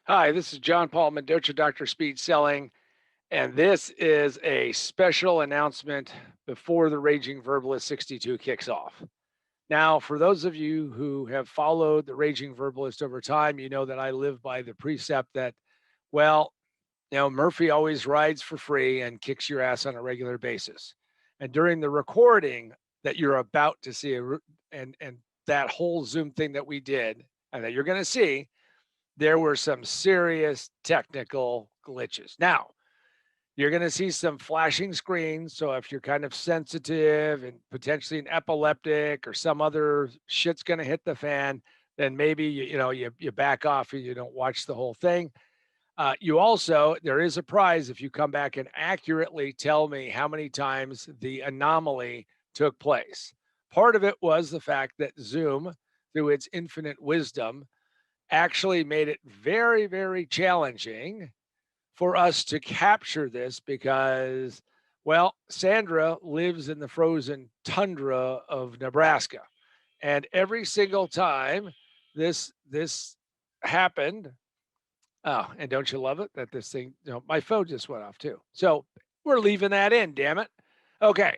Hi, this is John Paul Mendoza, Dr. Speed Selling, and this is a special announcement before the Raging Verbalist 62 kicks off. Now, for those of you who have followed the Raging Verbalist over time, you know that I live by the precept that, well, Murphy always rides for free and kicks your ass on a regular basis. And during the recording that you're about to see, and that whole Zoom thing that we did and that you're going to see, there were some serious technical glitches. Now, you're going to see some flashing screens. So if you're kind of sensitive and potentially an epileptic or some other shit's going to hit the fan, then maybe you back off and you don't watch the whole thing. You also, there is a prize if you come back and accurately tell me how many times the anomaly took place. Part of it was the fact that Zoom, through its infinite wisdom, actually made it very, very challenging for us to capture this because, well, Sandra lives in the frozen tundra of Nebraska. And every single time this happened, oh, and don't you love it that this thing, my phone just went off too. So we're leaving that in, damn it. Okay.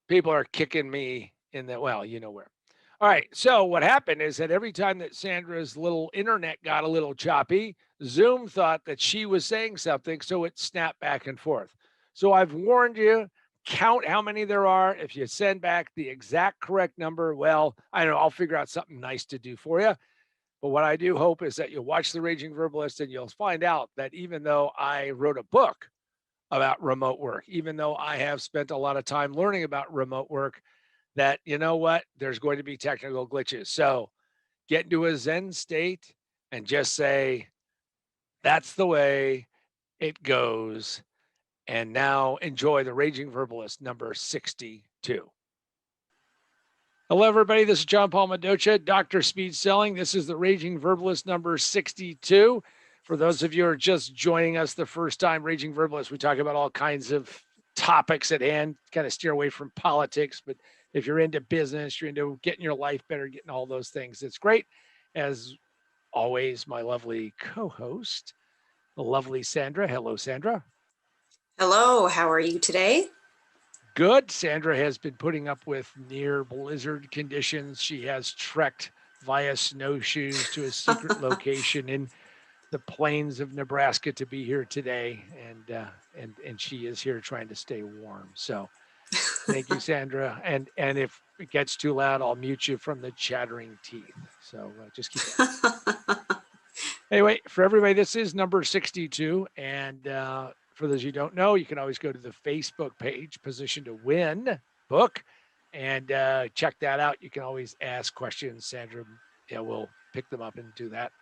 People are kicking me in the, well, you know where. All right. So what happened is that every time that Sandra's little internet got a little choppy, Zoom thought that she was saying something, so it snapped back and forth. So I've warned you, count how many there are. If you send back the exact correct number, well, I don't know, I'll figure out something nice to do for you. But what I do hope is that you'll watch The Raging Verbalist and you'll find out that even though I wrote a book about remote work, even though I have spent a lot of time learning about remote work, that, you know what, there's going to be technical glitches. So get into a Zen state and just say, that's the way it goes. And now enjoy The Raging Verbalist number 62. Hello, everybody. This is John Paul Mendoza, Dr. Speed Selling. This is The Raging Verbalist number 62. For those of you who are just joining us the first time, Raging Verbalist, we talk about all kinds of topics at hand, kind of steer away from politics. But if you're into business, you're into getting your life better, getting all those things, it's great. As always, my lovely co host, the lovely Sandra. Hello, Sandra. Hello, how are you today? Good. Sandra has been putting up with near blizzard conditions. She has trekked via snowshoes to a secret location in the plains of Nebraska to be here today, and she is here trying to stay warm. So thank you, Sandra. And if it gets too loud, I'll mute you from the chattering teeth. So just keep that. Anyway, for everybody, this is number 62, and for those you don't know, you can always go to the Facebook page, Position to Win book, and check that out. You can always ask questions. Sandra will pick them up and do that.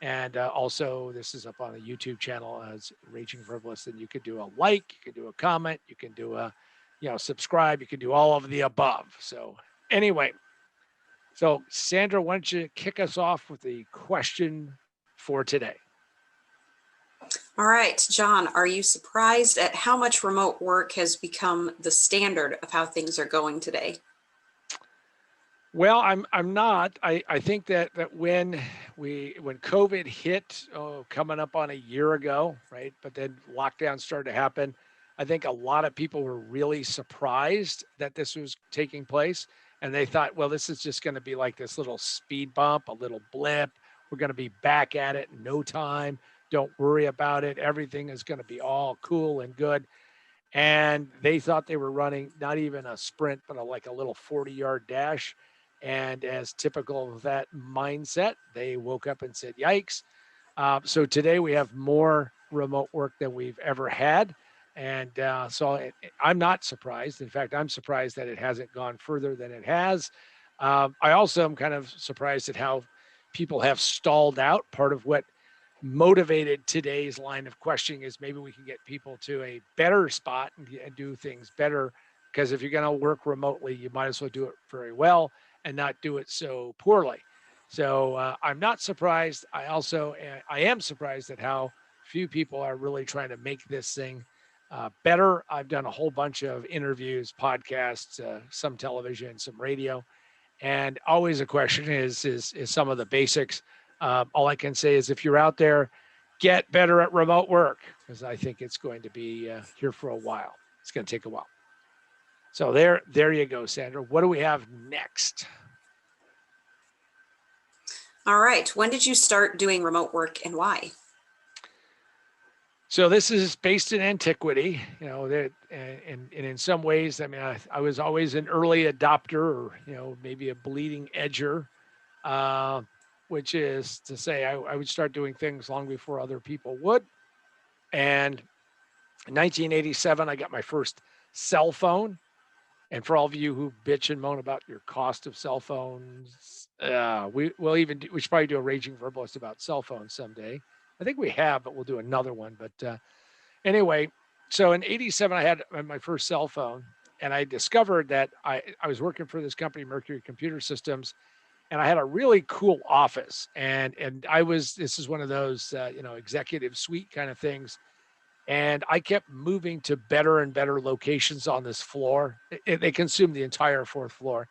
And also, this is up on the YouTube channel as Raging Verbalist, and you can do a like, you can do a comment, you can do a, subscribe, you can do all of the above. So anyway, so Sandra, why don't you kick us off with the question for today? All right, John, are you surprised at how much remote work has become the standard of how things are going today? Well, I'm not. I think that when COVID hit, coming up on a year ago, right? But then lockdown started to happen. I think a lot of people were really surprised that this was taking place, and they thought, well, this is just going to be like this little speed bump, a little blip. We're going to be back at it in no time. Don't worry about it. Everything is going to be all cool and good. And they thought they were running not even a sprint, but like a little 40-yard dash. And as typical of that mindset, they woke up and said, yikes. So today we have more remote work than we've ever had. And so I'm not surprised. In fact, I'm surprised that it hasn't gone further than it has. I also am kind of surprised at how people have stalled out. Part of what motivated today's line of questioning is maybe we can get people to a better spot and do things better. Because if you're going to work remotely, you might as well do it very well and not do it so poorly. So I'm not surprised. I am surprised at how few people are really trying to make this thing better. I've done a whole bunch of interviews, podcasts, some television, some radio, and always a question is some of the basics. All I can say is if you're out there, get better at remote work because I think it's going to be here for a while. It's going to take a while. So there you go, Sandra. What do we have next? All right. When did you start doing remote work and why? So this is based in antiquity, that, and in some ways, I mean, I was always an early adopter, or maybe a bleeding edger, uh, which is to say, I would start doing things long before other people would. And in 1987, I got my first cell phone. And for all of you who bitch and moan about your cost of cell phones, we should probably do a Raging Verbalist about cell phones someday. I think we have, but we'll do another one. But anyway, so in 87, I had my first cell phone, and I discovered that I was working for this company, Mercury Computer Systems, and I had a really cool office. And this is one of those, executive suite kind of things. And I kept moving to better and better locations on this floor. They consumed the entire fourth floor,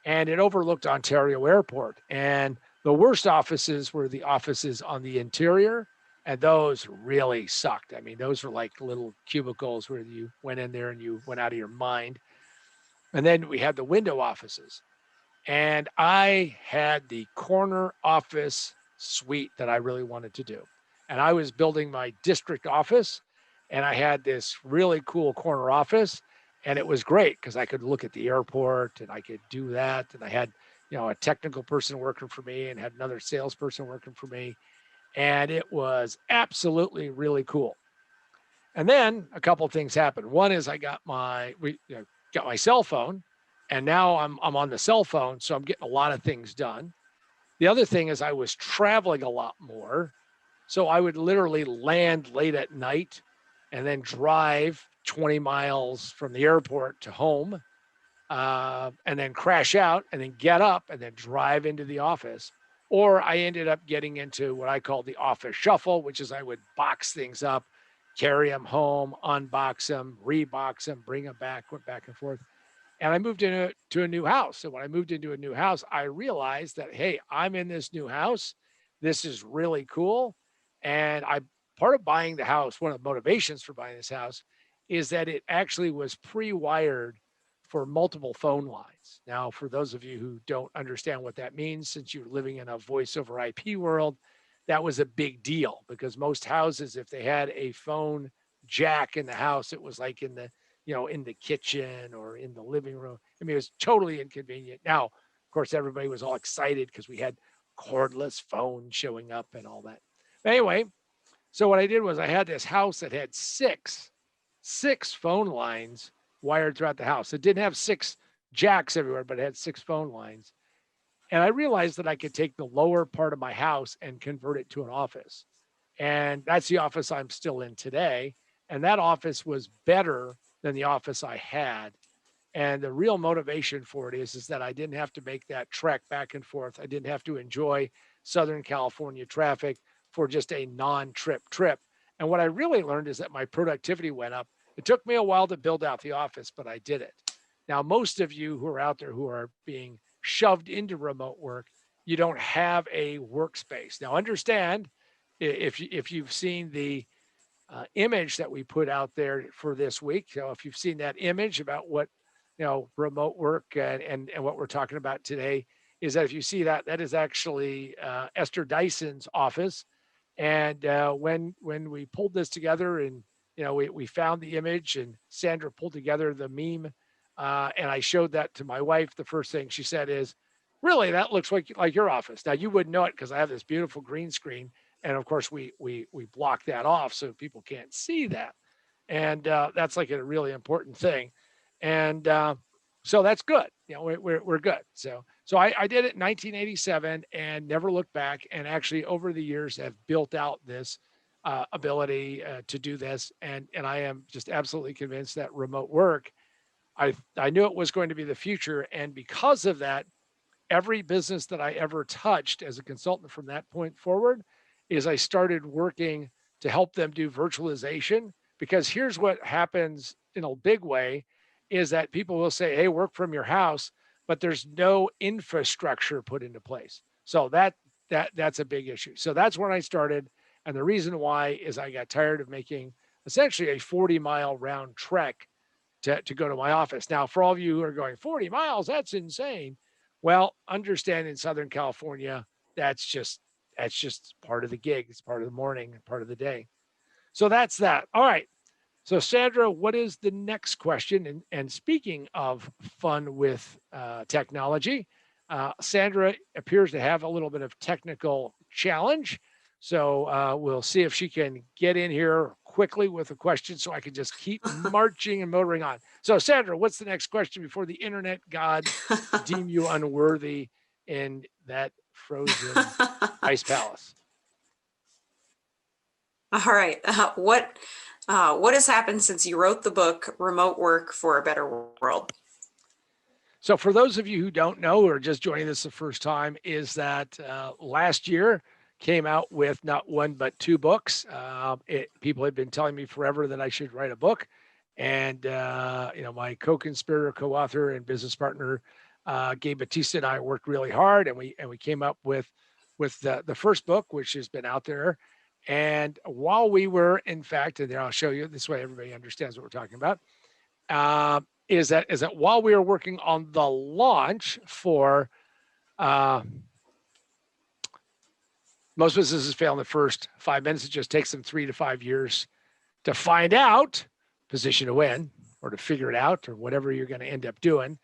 and it overlooked Ontario Airport. And the worst offices were the offices on the interior, and those really sucked. I mean, those were like little cubicles where you went in there and you went out of your mind. And then we had the window offices, and I had the corner office suite that I really wanted to do. And I was building my district office, and I had this really cool corner office, and it was great because I could look at the airport and I could do that. And I had, a technical person working for me and had another salesperson working for me. And it was absolutely really cool. And then a couple of things happened. One is I got got my cell phone, and now I'm on the cell phone, so I'm getting a lot of things done. The other thing is I was traveling a lot more, so I would literally land late at night and then drive 20 miles from the airport to home, and then crash out and then get up and then drive into the office. Or I ended up getting into what I call the office shuffle, which is I would box things up, carry them home, unbox them, rebox them, bring them back, went back and forth. And I moved into a new house. And when I moved into a new house, I realized that, hey, I'm in this new house. This is really cool. And part of buying the house, one of the motivations for buying this house is that it actually was pre-wired for multiple phone lines. Now, for those of you who don't understand what that means, since you're living in a voice over IP world, that was a big deal because most houses, if they had a phone jack in the house, it was like in the kitchen or in the living room. I mean, it was totally inconvenient. Now, of course, everybody was all excited because we had cordless phones showing up and all that. But anyway, so what I did was I had this house that had six phone lines wired throughout the house. It didn't have six jacks everywhere, but it had six phone lines. And I realized that I could take the lower part of my house and convert it to an office. And that's the office I'm still in today. And that office was better than the office I had. And the real motivation for it is that I didn't have to make that trek back and forth. I didn't have to enjoy Southern California traffic for just a non-trip trip. And what I really learned is that my productivity went up. It took me a while to build out the office, but I did it. Now, most of you who are out there who are being shoved into remote work, you don't have a workspace. Now, understand if you've seen the image that we put out there for this week. So if you've seen that image about what remote work and what we're talking about today, is that if you see that, that is actually Esther Dyson's office. And when we pulled this together, and we found the image, and Sandra pulled together the meme, and I showed that to my wife, the first thing she said is, "Really, that looks like your office." Now you wouldn't know it because I have this beautiful green screen, and of course we block that off so people can't see that, and that's like a really important thing, and so that's good. We're good. So I did it in 1987 and never looked back, and actually over the years have built out this ability to do this, and I am just absolutely convinced that remote work, I knew it was going to be the future, and because of that, every business that I ever touched as a consultant from that point forward is I started working to help them do virtualization. Because here's what happens in a big way is that people will say, hey, work from your house, but there's no infrastructure put into place. So that that's a big issue. So that's when I started. And the reason why is I got tired of making essentially a 40-mile round trek to go to my office. Now, for all of you who are going 40 miles, that's insane. Well, understand in Southern California, that's just part of the gig. It's part of the morning, part of the day. So that's that. All right. So Sandra, what is the next question? And speaking of fun with technology, Sandra appears to have a little bit of technical challenge. So we'll see if she can get in here quickly with a question so I can just keep marching and motoring on. So Sandra, what's the next question before the internet gods deem you unworthy in that frozen ice palace? All right. What has happened since you wrote the book, Remote Work for a Better World? So for those of you who don't know or just joining us the first time, is that last year came out with not one but two books. People had been telling me forever that I should write a book, and my co-conspirator, co-author, and business partner, Gabe Batista, and I worked really hard, and we came up with the first book, which has been out there. And while we were, in fact, and there I'll show you this way everybody understands what we're talking about. Is that while we were working on the launch for most businesses fail in the first 5 minutes. It just takes them 3 to 5 years to find out, position to win, or to figure it out, or whatever you're going to end up doing.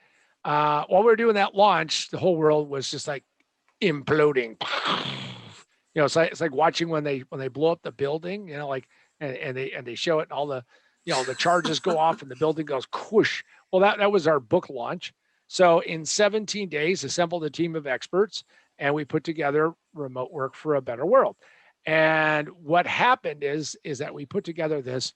While we were doing that launch, the whole world was just like imploding. It's like watching when they blow up the building, and they show it, and all the the charges go off and the building goes whoosh. Well, that was our book launch. So in 17 days, assembled a team of experts, and we put together Remote Work for a Better World. And what happened is that we put together this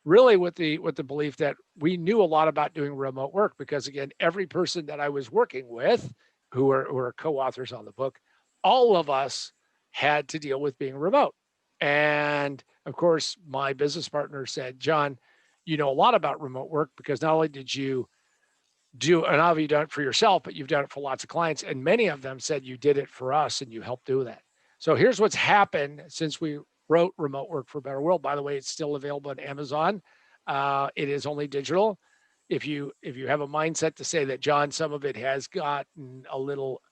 really with the belief that we knew a lot about doing remote work, because again, every person that I was working with who are co-authors on the book, all of us had to deal with being remote. And of course, my business partner said, John, you know a lot about remote work, because not only did you do, and how have you done it for yourself, but you've done it for lots of clients. And many of them said you did it for us and you helped do that. So here's what's happened since we wrote Remote Work for a Better World. By the way, it's still available on Amazon. It is only digital. If you have a mindset to say that, John, some of it has gotten a little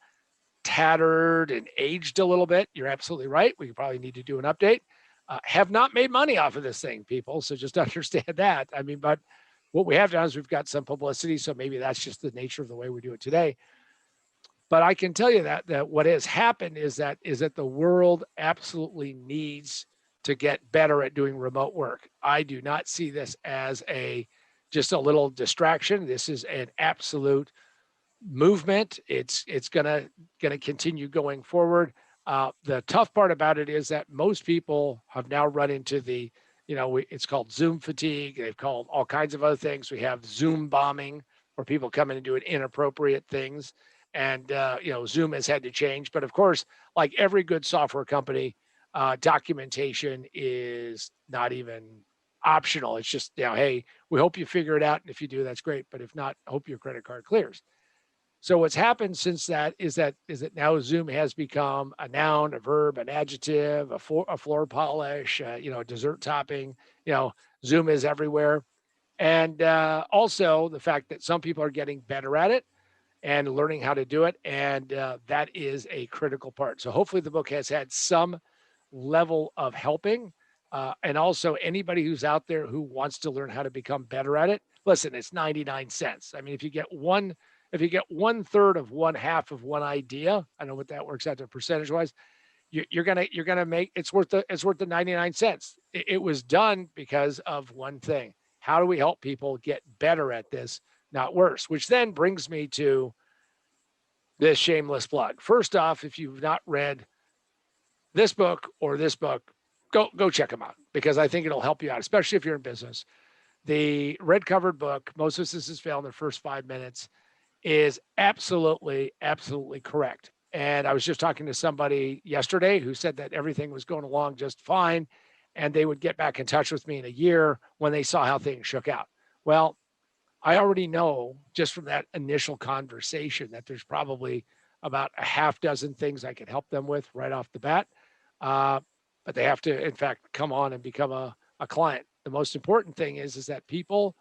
tattered and aged a little bit, you're absolutely right. We probably need to do an update. Have not made money off of this thing, people. So just understand that. I mean, but what we have done is we've got some publicity. So maybe that's just the nature of the way we do it today. But I can tell you that what has happened is that the world absolutely needs to get better at doing remote work. I do not see this as just a little distraction. This is an absolute movement. It's gonna continue going forward. The tough part about it is that most people have now run into it's called Zoom fatigue. They've called all kinds of other things. We have Zoom bombing, where people come in and do inappropriate things. And, Zoom has had to change. But of course, like every good software company, documentation is not even optional. It's just, hey, we hope you figure it out. And if you do, that's great. But if not, hope your credit card clears. So what's happened since that is that now Zoom has become a noun, a verb, an adjective, a floor polish, a dessert topping. Zoom is everywhere. And also the fact that some people are getting better at it and learning how to do it. And that is a critical part. So hopefully the book has had some level of helping. And also anybody who's out there who wants to learn how to become better at it, listen, it's 99 cents. I mean, if you get 1/3 of 1/2 of one idea, I don't know what that works out to percentage wise, you're gonna make it's worth the 99 cents. It was done because of one thing. How do we help people get better at this, not worse? Which then brings me to this shameless plug. First off, if you've not read this book or this book, go check them out, because I think it'll help you out, especially if you're in business. The red covered book, Most Businesses Fail in Their First 5 Minutes, is absolutely, absolutely correct. And I was just talking to somebody yesterday who said that everything was going along just fine, and they would get back in touch with me in a year when they saw how things shook out. Well, I already know just from that initial conversation that there's probably about a half dozen things I can help them with right off the bat. Uh, but they have to, in fact, come on and become a client. The most important thing is that people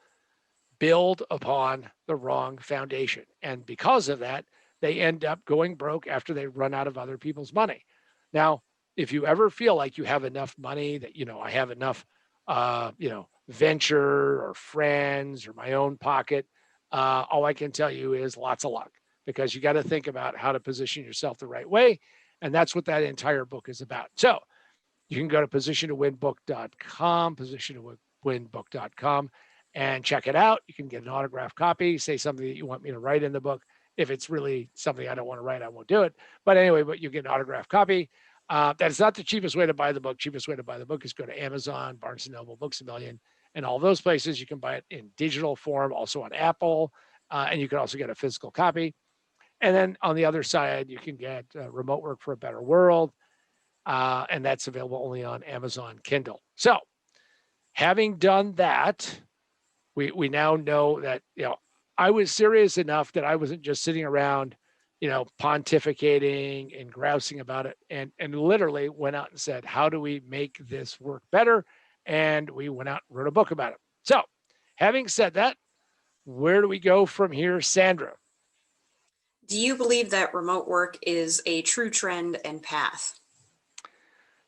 build upon the wrong foundation. And because of that, they end up going broke after they run out of other people's money. Now, if you ever feel like you have enough money that, I have enough, venture or friends or my own pocket, all I can tell you is lots of luck, because you got to think about how to position yourself the right way. And that's what that entire book is about. So you can go to positiontowinbook.com, and check it out. You can get an autographed copy, say something that you want me to write in the book. If it's really something I don't want to write, I won't do it. But anyway, but you get an autographed copy. That's not the cheapest way to buy the book. Cheapest way to buy the book is go to Amazon, Barnes & Noble, Books A Million, and all those places. You can buy it in digital form, also on Apple, and you can also get a physical copy. And then on the other side, you can get Remote Work for a Better World, and that's available only on Amazon Kindle. So having done that, we now know that, I was serious enough that I wasn't just sitting around, pontificating and grousing about it, and literally went out and said, how do we make this work better? And we went out and wrote a book about it. So having said that, where do we go from here, Sandra? Do you believe that remote work is a true trend and path?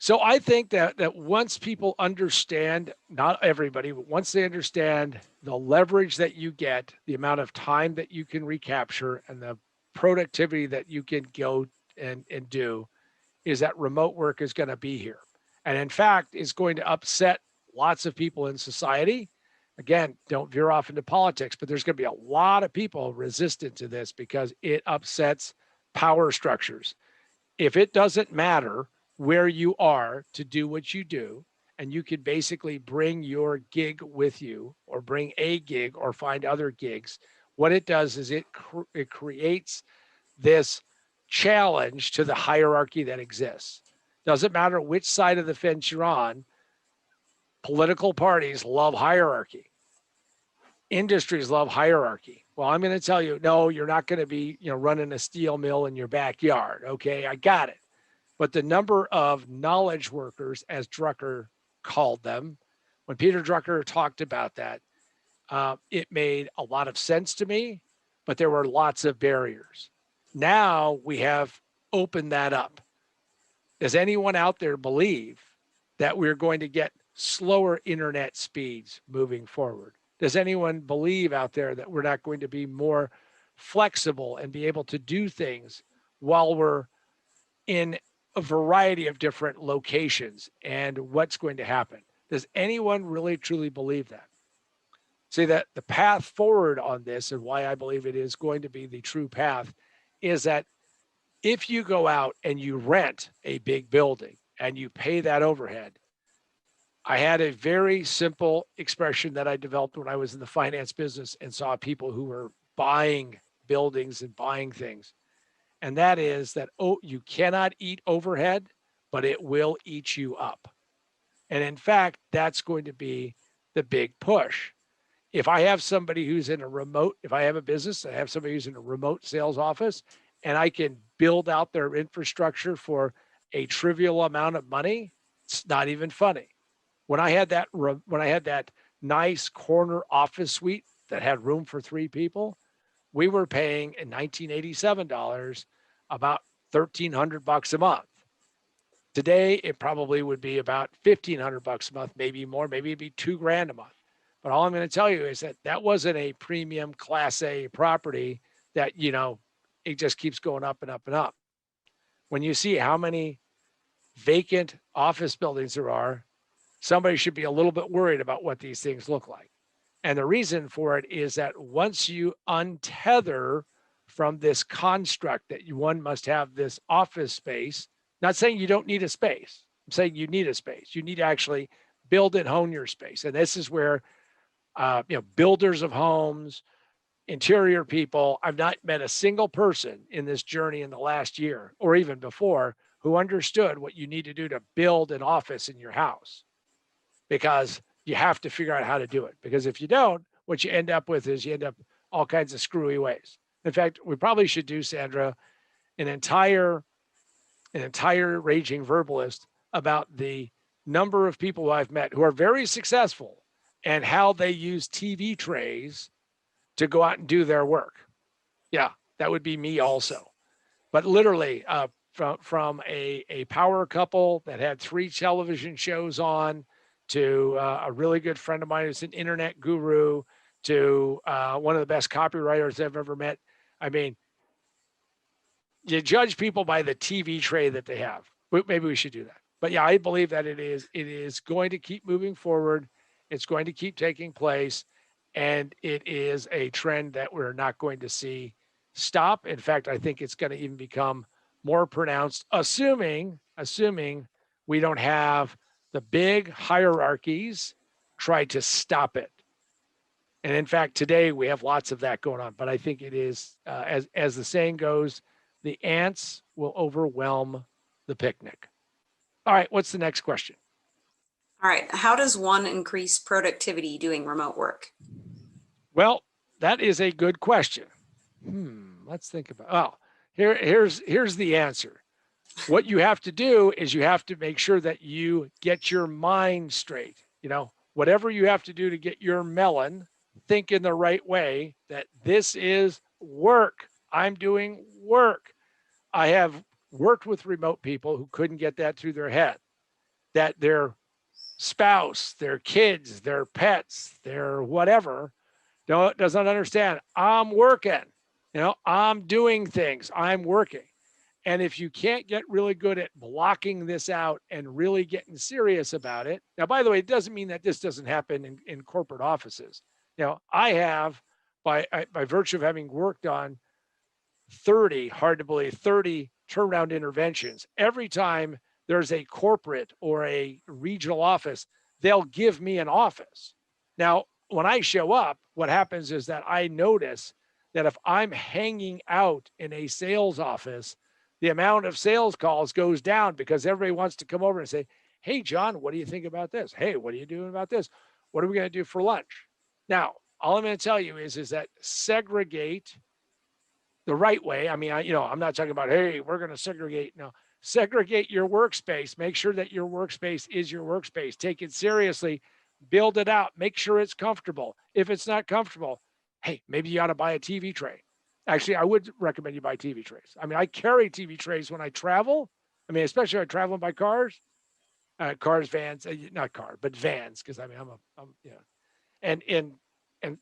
So I think that once people understand, not everybody, but once they understand the leverage that you get, the amount of time that you can recapture, and the productivity that you can go and do, is that remote work is going to be here. And in fact, is going to upset lots of people in society. Again, don't veer off into politics, but there's going to be a lot of people resistant to this because it upsets power structures. If it doesn't matter where you are to do what you do, and you can basically bring your gig with you, or bring a gig, or find other gigs, what it does is it creates this challenge to the hierarchy that exists. Doesn't matter which side of the fence you're on, political parties love hierarchy. Industries love hierarchy. Well, I'm going to tell you, no, you're not going to be, running a steel mill in your backyard. Okay, I got it. But the number of knowledge workers, as Drucker called them, when Peter Drucker talked about that, it made a lot of sense to me, but there were lots of barriers. Now we have opened that up. Does anyone out there believe that we're going to get slower internet speeds moving forward? Does anyone believe out there that we're not going to be more flexible and be able to do things while we're in a variety of different locations, and what's going to happen? Does anyone really truly believe that? See, that the path forward on this, and why I believe it is going to be the true path, is that if you go out and you rent a big building and you pay that overhead, I had a very simple expression that I developed when I was in the finance business and saw people who were buying buildings and buying things. And that is that, you cannot eat overhead, but it will eat you up. And in fact, that's going to be the big push. If I have somebody who's in a remote, if I have a business, I have somebody who's in a remote sales office, and I can build out their infrastructure for a trivial amount of money, it's not even funny. When I had that nice corner office suite that had room for 3 people, we were paying in $1987 about $1,300 a month. Today, it probably would be about $1,500 a month, maybe more, maybe it'd be $2,000 a month. But all I'm going to tell you is that wasn't a premium Class A property that, it just keeps going up and up and up. When you see how many vacant office buildings there are, somebody should be a little bit worried about what these things look like. And the reason for it is that once you untether from this construct that one must have this office space, not saying you don't need a space, I'm saying you need a space. You need to actually build and hone your space. And this is where, builders of homes, interior people, I've not met a single person in this journey in the last year or even before who understood what you need to do to build an office in your house, because you have to figure out how to do it. Because if you don't, what you end up with is you end up all kinds of screwy ways. In fact, we probably should do, Sandra, an entire Raging Verbalist about the number of people I've met who are very successful and how they use TV trays to go out and do their work. Yeah, that would be me also. But literally, from a power couple that had 3 television shows on, to a really good friend of mine who's an internet guru, to one of the best copywriters I've ever met. I mean, you judge people by the TV tray that they have. Maybe we should do that. But yeah, I believe that it is going to keep moving forward. It's going to keep taking place, and it is a trend that we're not going to see stop. In fact, I think it's going to even become more pronounced, assuming we don't have the big hierarchies try to stop it. And in fact, today we have lots of that going on. But I think it is, as the saying goes, the ants will overwhelm the picnic. All right, what's the next question? All right. How does one increase productivity doing remote work? Well, that is a good question. Let's think about. Oh, here's the answer. What you have to do is you have to make sure that you get your mind straight. Whatever you have to do to get your melon, think in the right way, that this is work. I'm doing work. I have worked with remote people who couldn't get that through their head, that their spouse, their kids, their pets, their whatever doesn't understand. I'm working, I'm doing things, I'm working. And if you can't get really good at blocking this out and really getting serious about it. Now, by the way, it doesn't mean that this doesn't happen in corporate offices. I have, by virtue of having worked on 30, hard to believe, 30 turnaround interventions. Every time there's a corporate or a regional office, they'll give me an office. Now, when I show up, what happens is that I notice that if I'm hanging out in a sales office, the amount of sales calls goes down because everybody wants to come over and say, hey, John, what do you think about this? Hey, what are you doing about this? What are we going to do for lunch? Now, all I'm going to tell you is that segregate the right way. I mean, I'm not talking about, hey, we're going to segregate. No, segregate your workspace. Make sure that your workspace is your workspace. Take it seriously. Build it out. Make sure it's comfortable. If it's not comfortable, hey, maybe you ought to buy a TV tray. Actually, I would recommend you buy TV trays. I mean, I carry TV trays when I travel. I mean, especially when I travel by cars, vans, not car, but vans, because I mean, and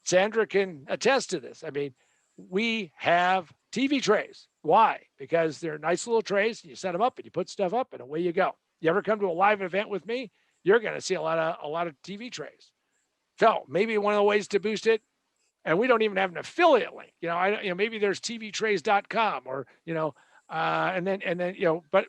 Sandra can attest to this. I mean, we have TV trays. Why? Because they're nice little trays. You set them up and you put stuff up and away you go. You ever come to a live event with me? You're going to see a lot of TV trays. So maybe one of the ways to boost it, and we don't even have an affiliate link. Maybe there's tvtrays.com or, and then, but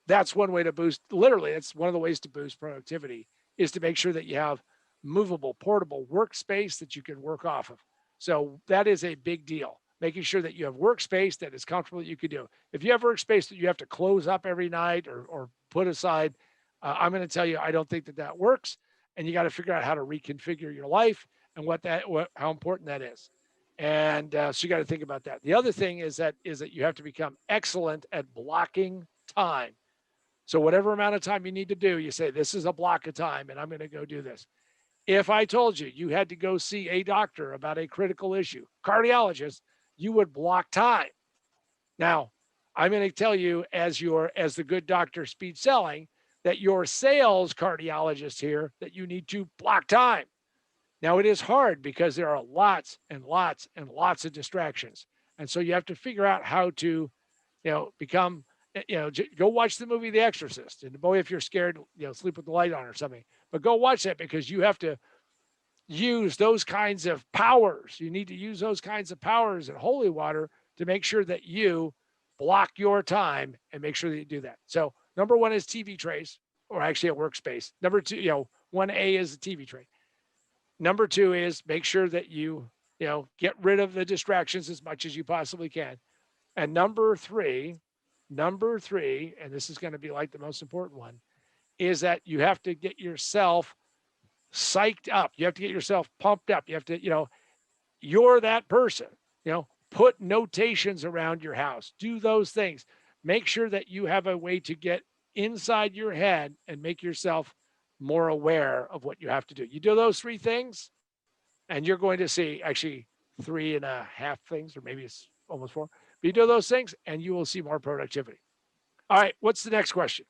that's one way to boost. Literally, it's one of the ways to boost productivity is to make sure that you have movable, portable workspace that you can work off of. So that is a big deal, making sure that you have workspace that is comfortable that you could do. If you have workspace that you have to close up every night or put aside, I'm going to tell you, I don't think that works. And you got to figure out how to reconfigure your life and how important that is. And so you got to think about that. The other thing is that you have to become excellent at blocking time. So whatever amount of time you need to do, you say, this is a block of time and I'm going to go do this. If I told you had to go see a doctor about a critical issue, cardiologist, you would block time. Now, I'm going to tell you, as the good doctor speed selling, that your sales cardiologist here, that you need to block time. Now, it is hard because there are lots and lots and lots of distractions. And so you have to figure out how to, become, go watch the movie The Exorcist. And boy, if you're scared, sleep with the light on or something. But go watch that because you have to use those kinds of powers. You need to use those kinds of powers in holy water to make sure that you block your time and make sure that you do that. So number one is TV trays, or actually a workspace. Number two, 1A is a TV tray. Number two is make sure that you get rid of the distractions as much as you possibly can. And number three, and this is going to be like the most important one, is that you have to get yourself psyched up. You have to get yourself pumped up. You have to, you're that person. Put notations around your house. Do those things. Make sure that you have a way to get inside your head and make yourself more aware of what you have to do. You do those three things, and you're going to see actually three and a half things, or maybe it's almost four. But you do those things, and you will see more productivity. All right, what's the next question?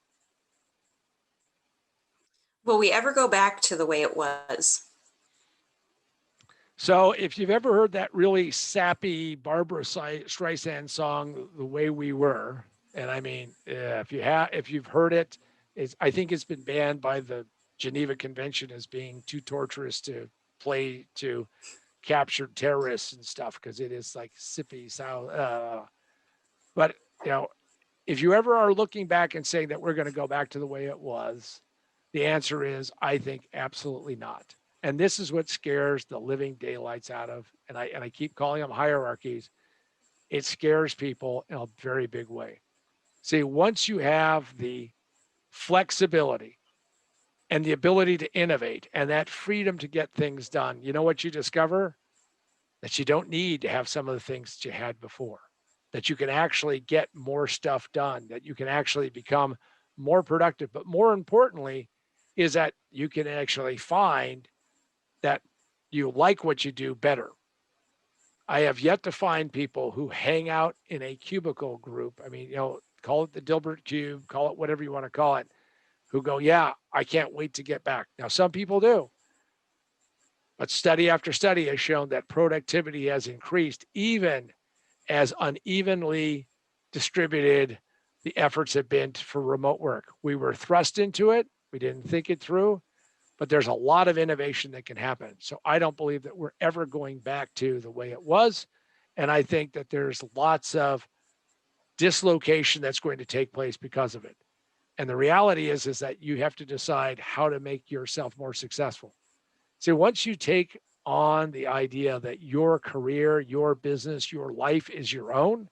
Will we ever go back to the way it was? So, if you've ever heard that really sappy Barbara Streisand song, "The Way We Were," and I mean, if you've heard it, I think it's been banned by the Geneva Convention as being too torturous to play to captured terrorists and stuff because it is like sippy sound. But you know, if you ever are looking back and saying that we're going to go back to the way it was, the answer is, I think absolutely not. And this is what scares the living daylights out of, and I keep calling them hierarchies. It scares people in a very big way. See, once you have the flexibility and the ability to innovate and that freedom to get things done, you know what you discover? That you don't need to have some of the things that you had before, that you can actually get more stuff done, that you can actually become more productive. But more importantly, is that you can actually find that you like what you do better. I have yet to find people who hang out in a cubicle group. I mean, call it the Dilbert Cube, call it whatever you want to call it, who go, yeah, I can't wait to get back. Now, some people do, but study after study has shown that productivity has increased even as unevenly distributed the efforts have been for remote work. We were thrust into it. We didn't think it through, but there's a lot of innovation that can happen. So I don't believe that we're ever going back to the way it was. And I think that there's lots of dislocation that's going to take place because of it. And the reality is that you have to decide how to make yourself more successful. So once you take on the idea that your career, your business, your life is your own,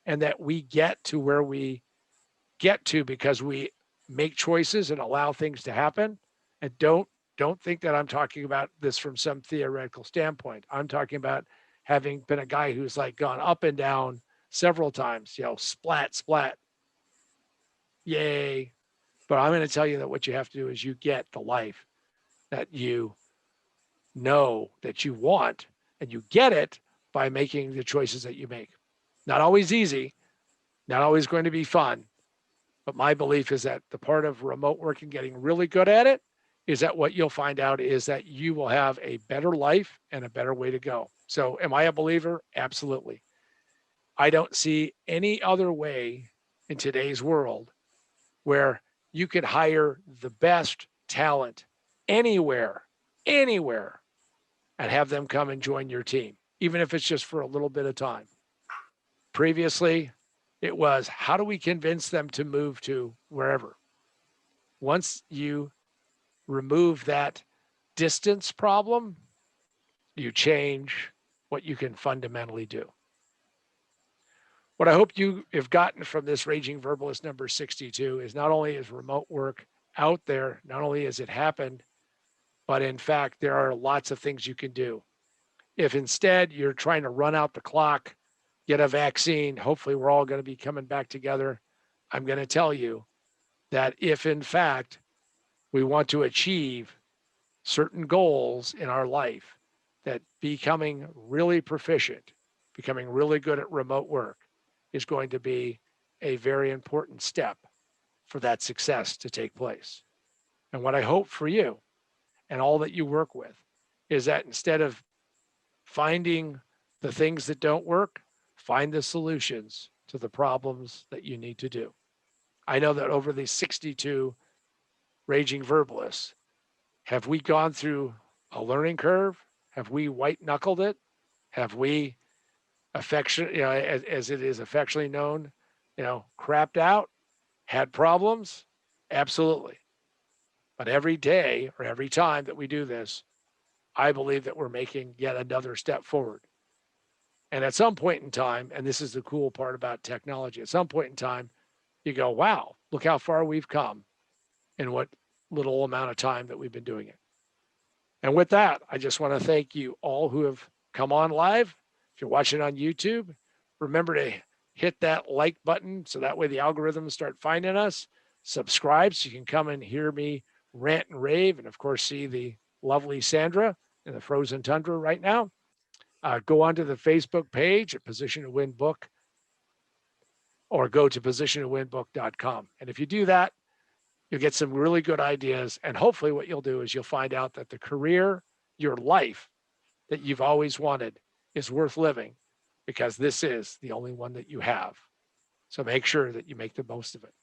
and that we get to where we get to because we make choices and allow things to happen, and don't think that I'm talking about this from some theoretical standpoint. I'm talking about having been a guy who's like gone up and down several times, splat, splat, yay. But I'm going to tell you that what you have to do is you get the life that you know that you want, and you get it by making the choices that you make. Not always easy, not always going to be fun, but my belief is that the part of remote work and getting really good at it is that what you'll find out is that you will have a better life and a better way to go. So am I a believer? Absolutely. I don't see any other way in today's world where you could hire the best talent anywhere, and have them come and join your team, even if it's just for a little bit of time. Previously, it was how do we convince them to move to wherever? Once you remove that distance problem, you change what you can fundamentally do. What I hope you have gotten from this Raging Verbalist number 62 is not only is remote work out there, not only has it happened, but in fact, there are lots of things you can do. If instead you're trying to run out the clock, get a vaccine, hopefully we're all going to be coming back together. I'm going to tell you that if in fact we want to achieve certain goals in our life, that becoming really proficient, becoming really good at remote work is going to be a very important step for that success to take place. And what I hope for you and all that you work with is that instead of finding the things that don't work, find the solutions to the problems that you need to do. I know that over the 62 Raging Verbalists, have we gone through a learning curve? Have we white knuckled it? Have we as it is affectionately known, crapped out, had problems? Absolutely. But every day or every time that we do this, I believe that we're making yet another step forward. And at some point in time, and this is the cool part about technology, at some point in time, you go, wow, look how far we've come in what little amount of time that we've been doing it. And with that, I just want to thank you all who have come on live. If you're watching on YouTube, remember to hit that like button so that way the algorithms start finding us. Subscribe so you can come and hear me rant and rave, and of course, see the lovely Sandra in the frozen tundra right now. Go onto the Facebook page at Position to Win Book or go to positiontowinbook.com. And if you do that, you'll get some really good ideas. And hopefully, what you'll do is you'll find out that the career, your life that you've always wanted is worth living because this is the only one that you have. So make sure that you make the most of it.